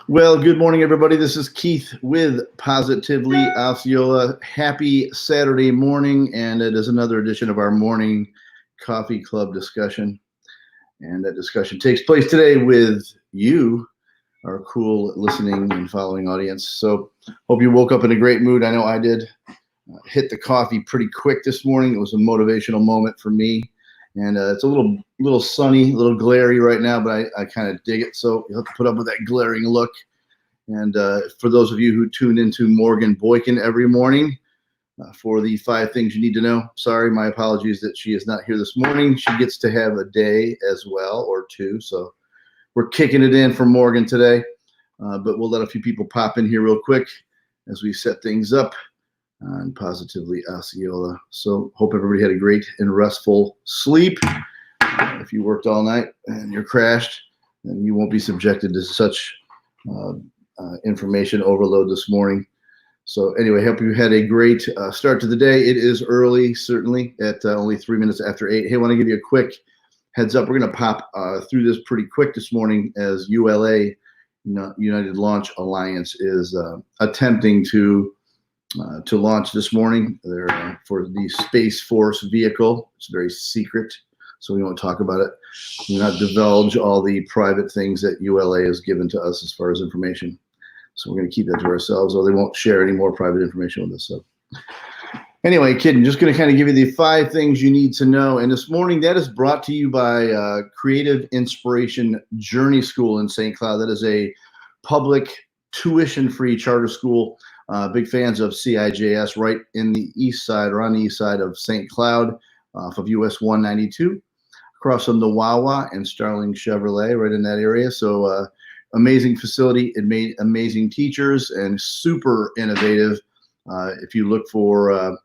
Well, good morning, everybody. This is Keith with Positively Osceola. Happy Saturday morning, and it is another edition of our morning coffee club discussion. And that discussion takes place today with you, our cool listening and following audience. So, hope you woke up in a great mood. I know I did. Hit the coffee pretty quick this morning. It was a motivational moment for me. And it's a little sunny, a little glary right now, but I kind of dig it. So you'll have to put up with that glaring look. And for those of you who tune into Morgan Boykin every morning for the 5 things you need to know, sorry, my apologies that she is not here this morning. She gets to have a day as well, or 2. So we're kicking it in for Morgan today. But we'll let a few people pop in here real quick as we set things up on Positively Osceola. So hope everybody had a great and restful sleep. If you worked all night and you're crashed, then you won't be subjected to such information overload this morning. So anyway, hope you had a great start to the day. It is early, certainly, at only 3 minutes after 8. Hey, I want to give you a quick heads up. We're going to pop through this pretty quick this morning as ULA, United Launch Alliance, is attempting to launch this morning. They're for the Space Force vehicle. It's very secret, so we won't talk about it. We will not divulge all the private things that ULA has given to us as far as information. So we're going to keep that to ourselves, or they won't share any more private information with us. So anyway, kidding, just going to kind of give you the 5 things you need to know. And this morning, that is brought to you by Creative Inspiration Journey School in St. Cloud. That is a public tuition-free charter school. Big fans of CIJS, right in the east side, or on the east side of St. Cloud, off of US 192, across from the Wawa and Starling Chevrolet, right in that area. So amazing facility. It made amazing teachers and super innovative. If you look to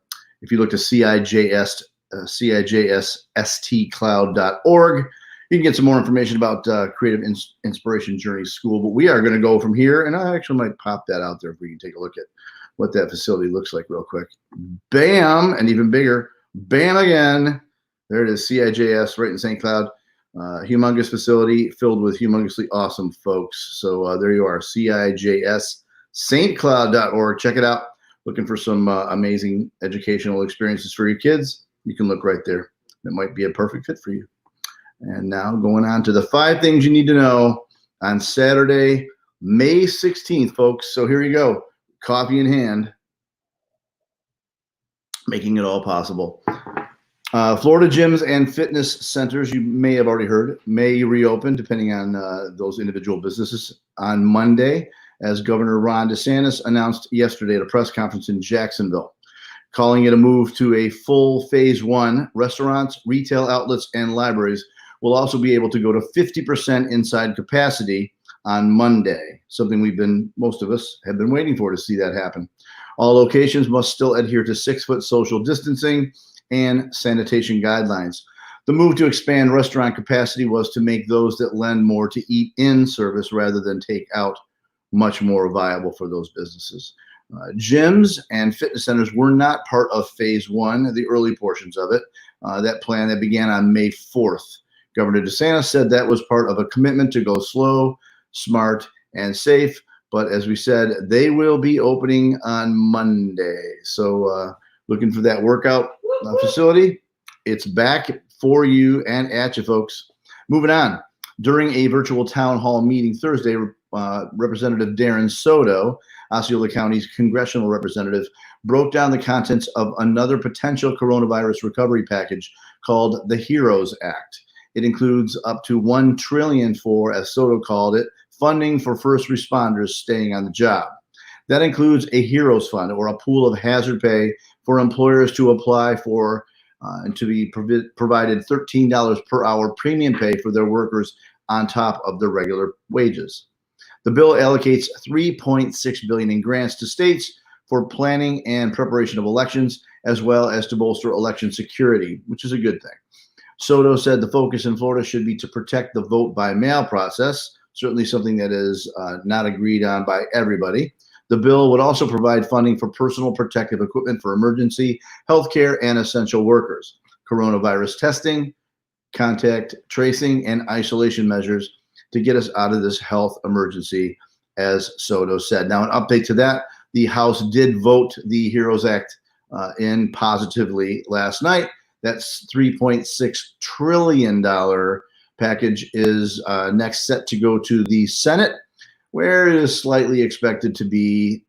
CIJS, CIJSSTcloud.org, you can get some more information about Creative Inspiration Journey School. But we are going to go from here, and I actually might pop that out there if we can take a look at what that facility looks like real quick. Bam, and even bigger. Bam again. There it is, CIJS right in St. Cloud. Humongous facility filled with humongously awesome folks. So there you are, CIJSStcloud.org. Check it out. Looking for some amazing educational experiences for your kids? You can look right there. It might be a perfect fit for you. And now going on to the 5 things you need to know on Saturday, May 16th, folks. So here you go. Coffee in hand, making it all possible. Florida gyms and fitness centers, you may have already heard, may reopen depending on those individual businesses on Monday, as Governor Ron DeSantis announced yesterday at a press conference in Jacksonville, calling it a move to a full phase 1. Restaurants, retail outlets, and libraries will also be able to go to 50% inside capacity on Monday, something most of us have been waiting for to see that happen. All locations must still adhere to 6-foot social distancing and sanitation guidelines. The move to expand restaurant capacity was to make those that lend more to eat-in service rather than take out much more viable for those businesses. Gyms and fitness centers were not part of phase 1, the early portions of it. That plan that began on May 4th. Governor DeSantis said that was part of a commitment to go slow, smart, and safe. But as we said, they will be opening on Monday. So looking for that workout facility. It's back for you and at you, folks. Moving on. During a virtual town hall meeting Thursday, Representative Darren Soto, Osceola County's congressional representative, broke down the contents of another potential coronavirus recovery package called the HEROES Act. It includes up to $1 trillion for, as Soto called it, funding for first responders staying on the job. That includes a HEROES fund, or a pool of hazard pay for employers to apply for and to be provided $13 per hour premium pay for their workers on top of their regular wages. The bill allocates $3.6 billion in grants to states for planning and preparation of elections, as well as to bolster election security, which is a good thing. Soto said the focus in Florida should be to protect the vote by mail process, certainly something that is not agreed on by everybody. The bill would also provide funding for personal protective equipment for emergency, healthcare, and essential workers, coronavirus testing, contact tracing, and isolation measures to get us out of this health emergency as Soto said. Now, an update to that, the House did vote the HEROES Act in positively last night. That's $3.6 trillion package is next set to go to the Senate, where it is slightly expected to be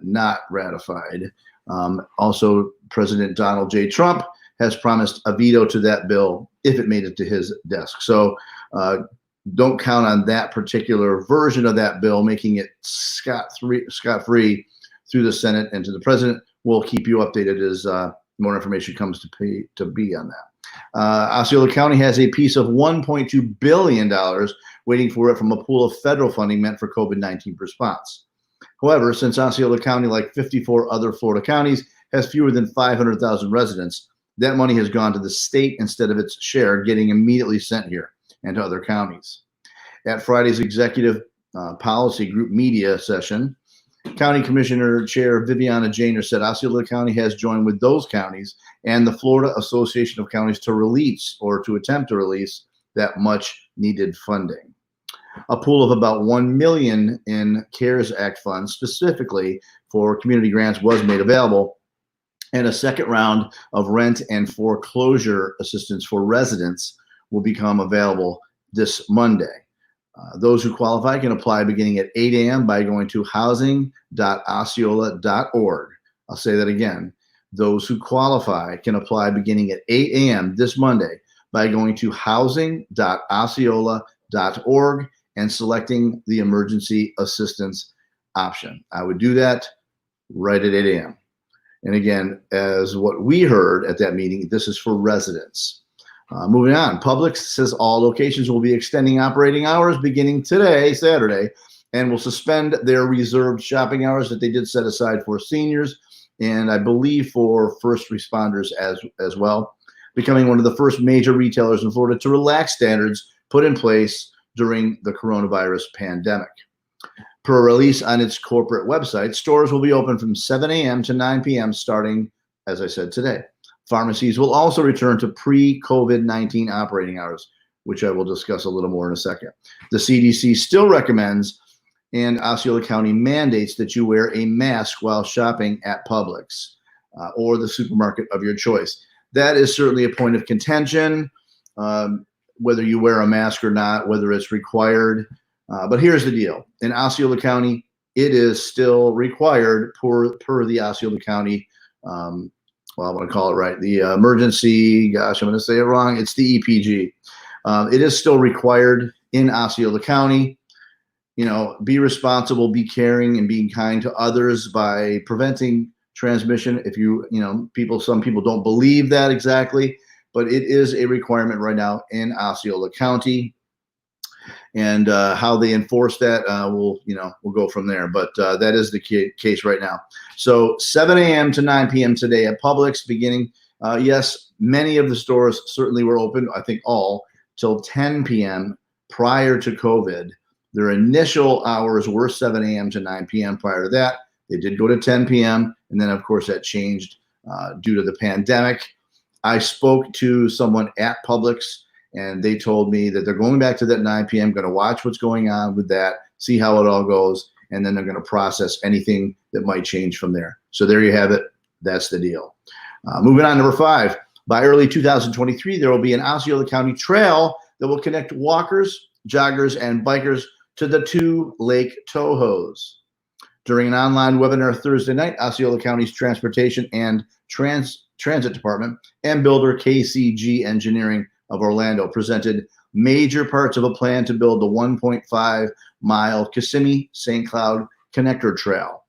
not ratified. Also, President Donald J. Trump has promised a veto to that bill if it made it to his desk. So don't count on that particular version of that bill making it scot-free through the Senate and to the president. We'll keep you updated as more information comes to be on that. Osceola County has a piece of $1.2 billion waiting for it from a pool of federal funding meant for COVID-19 response. However, since Osceola County, like 54 other Florida counties, has fewer than 500,000 residents, that money has gone to the state instead of its share, getting immediately sent here and to other counties. At Friday's executive policy group media session, County Commissioner Chair Viviana Janer said Osceola County has joined with those counties and the Florida Association of Counties to release or to attempt to release that much needed funding. A pool of about $1 million in CARES Act funds specifically for community grants was made available, and a second round of rent and foreclosure assistance for residents will become available this Monday. Those who qualify can apply beginning at 8 a.m. by going to housing.osceola.org. I'll say that again. Those who qualify can apply beginning at 8 a.m. this Monday by going to housing.osceola.org and selecting the emergency assistance option. I would do that right at 8 a.m. And again, as what we heard at that meeting, this is for residents. Moving on, Publix says all locations will be extending operating hours beginning today, Saturday, and will suspend their reserved shopping hours that they did set aside for seniors and I believe for first responders as well, becoming one of the first major retailers in Florida to relax standards put in place during the coronavirus pandemic. Per a release on its corporate website, stores will be open from 7 a.m. to 9 p.m. starting, as I said, today. Pharmacies will also return to pre-COVID-19 operating hours, which I will discuss a little more in a second. The CDC still recommends and Osceola County mandates that you wear a mask while shopping at Publix or the supermarket of your choice. That is certainly a point of contention, whether you wear a mask or not, whether it's required. But here's the deal. In Osceola County, it is still required per the Osceola County, well, I want to call it right, the emergency, gosh, I'm going to say it wrong. It's the EPG. It is still required in Osceola County. You know, be responsible, be caring, and being kind to others by preventing transmission. If some people don't believe that exactly, but it is a requirement right now in Osceola County. And how they enforce that, we'll go from there. But that is the case right now. So 7 a.m. to 9 p.m. today at Publix beginning. Yes, many of the stores certainly were open, I think all, till 10 p.m. prior to COVID. Their initial hours were 7 a.m. to 9 p.m. prior to that. They did go to 10 p.m. And then, of course, that changed due to the pandemic. I spoke to someone at Publix, and they told me that they're going back to that 9 p.m., going to watch what's going on with that, see how it all goes, and then they're going to process anything that might change from there. So there you have it. That's the deal. Moving on, number 5. By early 2023, there will be an Osceola County trail that will connect walkers, joggers, and bikers to the 2 Lake Tohos. During an online webinar Thursday night, Osceola County's Transportation and Transit Department and builder KCG Engineering of Orlando presented major parts of a plan to build the 1.5-mile Kissimmee-St. Cloud Connector Trail.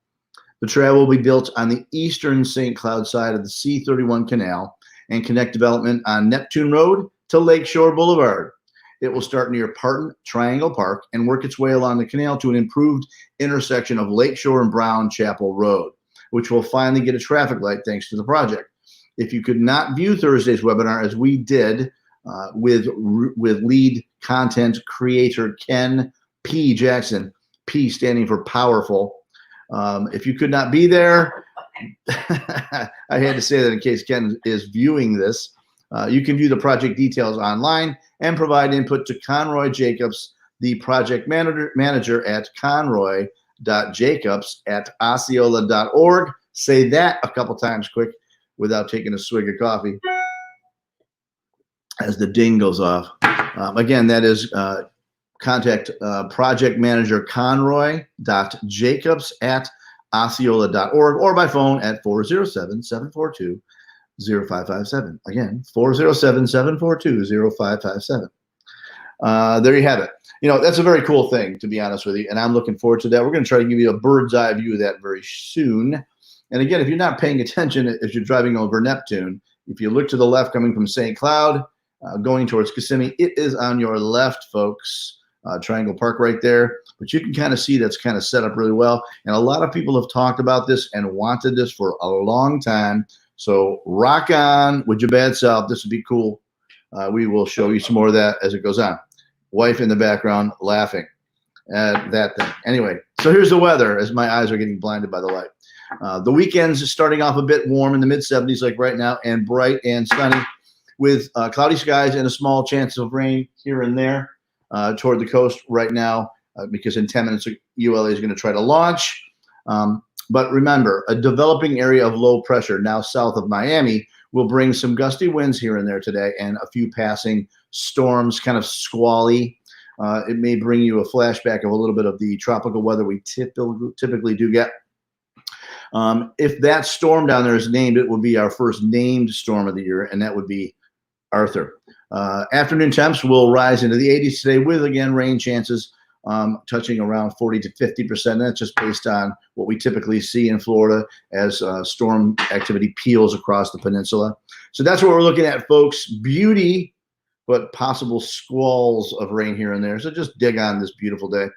The trail will be built on the eastern St. Cloud side of the C31 Canal and connect development on Neptune Road to Lakeshore Boulevard. It will start near Parton Triangle Park and work its way along the canal to an improved intersection of Lakeshore and Brown Chapel Road, which will finally get a traffic light thanks to the project. If you could not view Thursday's webinar as we did with lead content creator Ken P. Jackson, P standing for powerful. If you could not be there, I had to say that in case Ken is viewing this. You can view the project details online and provide input to Conroy Jacobs, the project manager at conroy.org. keith.jacobs@osceola.org. Say that a couple times quick without taking a swig of coffee as the ding goes off. Again, that is contact project manager conroy.jacobs@osceola.org or by phone at 407-742-0557. Again, 407-742-0557. There you have it. That's a very cool thing, to be honest with you, and I'm looking forward to that. We're going to try to give you a bird's eye view of that very soon. And again, if you're not paying attention as you're driving over Neptune, if you look to the left coming from St. Cloud, going towards Kissimmee, it is on your left, folks. Triangle Park right there. But you can kind of see that's kind of set up really well. And a lot of people have talked about this and wanted this for a long time. So rock on with your bad self. This would be cool. We will show you some more of that as it goes on. Wife in the background laughing at that thing. Anyway, so here's the weather as my eyes are getting blinded by the light. The weekend's starting off a bit warm in the mid-70s like right now, and bright and sunny with cloudy skies and a small chance of rain here and there toward the coast right now because in 10 minutes ULA is going to try to launch. But remember, a developing area of low pressure now south of Miami will bring some gusty winds here and there today and a few passing storms, kind of squally. It may bring you a flashback of a little bit of the tropical weather we typically do get. If that storm down there is named, it will be our first named storm of the year, and that would be Arthur. Afternoon temps will rise into the 80s today with, again, rain chances touching around 40 to 50%. That's just based on what we typically see in Florida as storm activity peels across the peninsula. So that's what we're looking at, folks. Beauty, but possible squalls of rain here and there. So just dig on this beautiful day.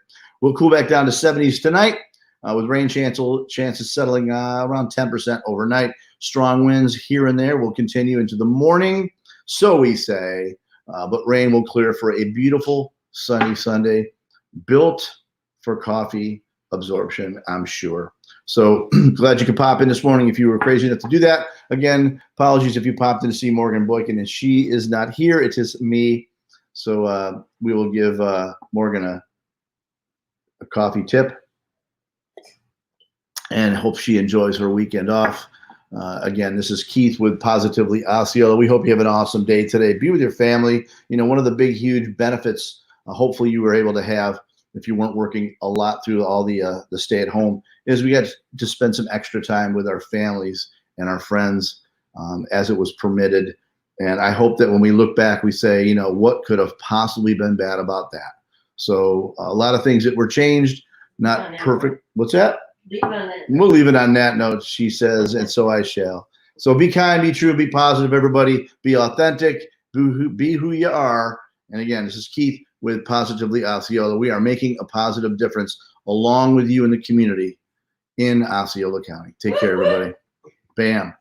We'll cool back down to 70s tonight with rain chances settling around 10% overnight. Strong winds here and there will continue into the morning, so we say, but rain will clear for a beautiful sunny Sunday, built for coffee absorption, I'm sure. So glad you could pop in this morning if you were crazy enough to do that. Again, apologies if you popped in to see Morgan Boykin and she is not here. It is me. So we will give Morgan a coffee tip and hope she enjoys her weekend off. Again, this is Keith with Positively Osceola. We hope you have an awesome day today. Be with your family. One of the big, huge benefits hopefully you were able to have if you weren't working a lot through all the stay-at-home is we got to spend some extra time with our families and our friends as it was permitted. And I hope that when we look back, we say, what could have possibly been bad about that? So a lot of things that were changed, not perfect. What's that? We'll leave it on that note, she says, and so I shall. So be kind, be true, be positive, everybody. Be authentic, be who you are. And again, this is Keith with Positively Osceola. We are making a positive difference along with you in the community in Osceola County. Take care, everybody. Bam.